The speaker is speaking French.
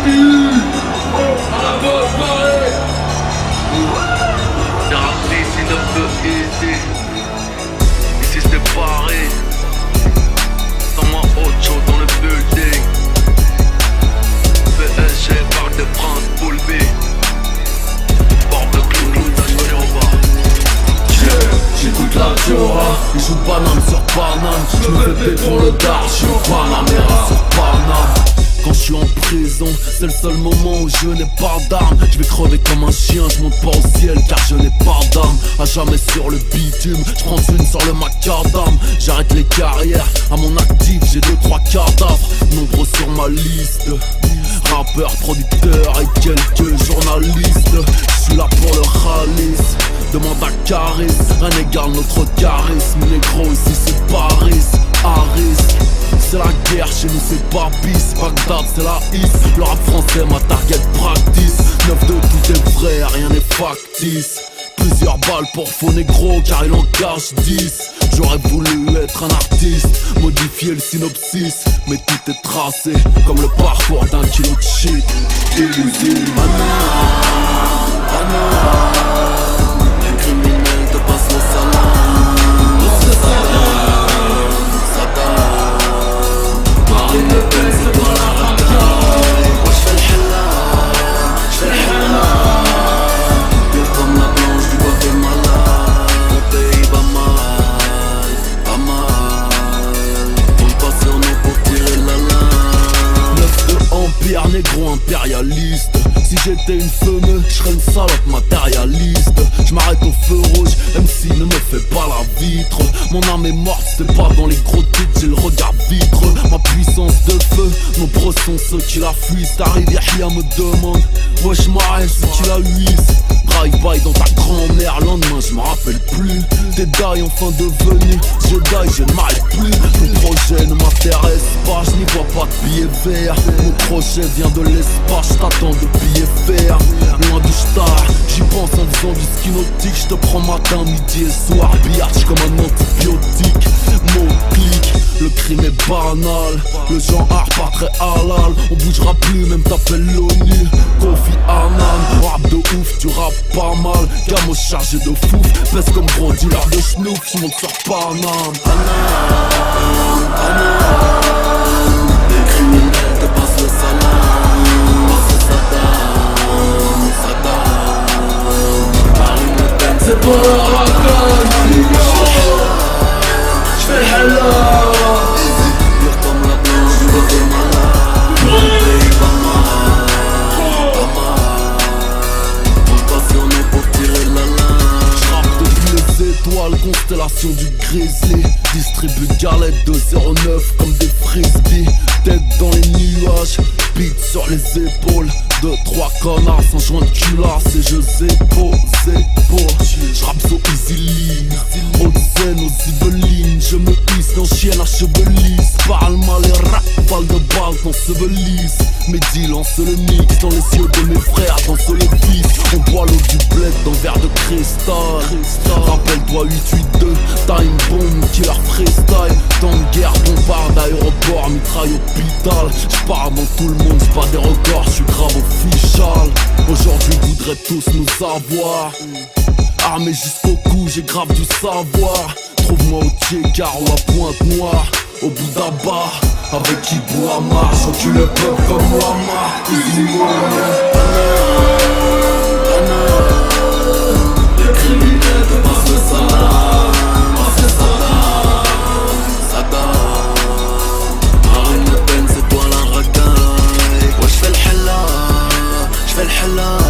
À la bonne soirée. Y'a rempli, c'est 9 ici. Ici c'était Paris. Dans moi Ocho dans le building. PSG, Parc des Princes, Pool B. Bord de Clou, d'acheter au bas. J'écoute la Diora, ils jouent banane sur banane. J'me fais paix pour le dar, j'suis au Panamera sur Paname. Quand je suis en prison, c'est le seul moment où je n'ai pas d'armes. Je vais crever comme un chien, je monte pas au ciel car je n'ai pas d'âme. À jamais sur le bitume, je prends une sur le macadam. J'arrête les carrières, à mon actif j'ai 2-3 cadavres. Nombreux sur ma liste, rappeurs, producteurs et quelques journalistes. Je suis là pour le khalis, demande à Caris. Rien n'égale notre charisme, négro ici c'est Paris, Harris. C'est la guerre, chez nous c'est pas bis. Bagdad c'est la hisse, le rap français ma target practice. 9-2 tout est vrai, rien n'est factice. Plusieurs balles pour faux négro car il en cache 10. J'aurais voulu être un artiste, modifier le synopsis. Mais tout est tracé comme le parcours d'un kilo de shit. Easy les criminels te passent le salam. Marine Le Pen c'est toi la racaille. Moi j'fais le halal, j'fais le halal. Pire comme la blanche du Guatemala. Mon pays va mal, pas mal. Compte pas sur nous pour tirer la lame. 9-2 empire, négro impérialiste. Si j'étais une fumeux, j'serais une salope matérialiste. J'm'arrête au feu rouge, MC ne me fait pas la vitre. Mon âme est morte, c'est pas dans les gros titres, j'ai le regard vitreux. Ma puissance de feu, nombreux sont ceux qui la fuissent. T'arrives, Yahya me demande, wesh m'arrête si tu la huisses. Drive-by dans ta grand-mère, lendemain je me rappelle plus. Tes die enfin devenu Jedi, je ne m'arrête plus. Mon projet ne m'intéresse pas, je n'y vois pas de billets verts. Mon projet vient de l'espace, j't'attends de billets verts. Loin du star, j'y pense en faisant du ski nautique. J'te prends matin, midi et soir, billard comme un antibiotique. Mon clic, le crime est banal. Le genre art pas très halal. On bougera plus, même t'appelles l'ONU. Kofi Annan, rap de ouf, tu rappes pas mal. Gamo chargé de fou, pèse comme gros dealer de schnouf. J'monte sur Paname. Les criminels te passent le salam. C'est Saddam, Saddam. Marine Le Pen c'est toi la racaille. J'fais le halal. Pire comme la blanche du Guatemala. Mon pays va mal, pas mal. Compte pas sur nous pour tirer la lame. J'rappe depuis les étoiles, constellation du grizzly. Distribue galettes de 09 comme des frisbees. Tête dans les nuages, beat sur les épaules. 2-3 connards sans joint de culasse et je zépo. J'rappe so easily, haute scène aux Yvelines. Je me hisse dans chienne à cheveux lisses. Parle mal et rafale de balles t'ensevelissent. Mes deals lancent le mix dans les cieux de mes frères, dansent le vice. On boit l'eau du bled dans verre de cristal. Rappelle-toi 882, time bomb, killer freestyle. Temps de guerre, bombarde, aéroport, mitraille, hôpital. J'pars dans tout le monde, c'est pas des records, j'suis grave official. Aujourd'hui voudraient tous nous avoir. Armé jusqu'au cou, j'ai grave du savoir. Trouve-moi au Tchekar ou à Pointe-Noire, au bout d'Abba, avec Ibou Amar. J'encule le peuple comme Muammar. Les criminels te passent le salam. C'est Saddam, Saddam. Marine Le Pen c'est toi la racaille. Ouais j'fais le halal, j'fais le halal.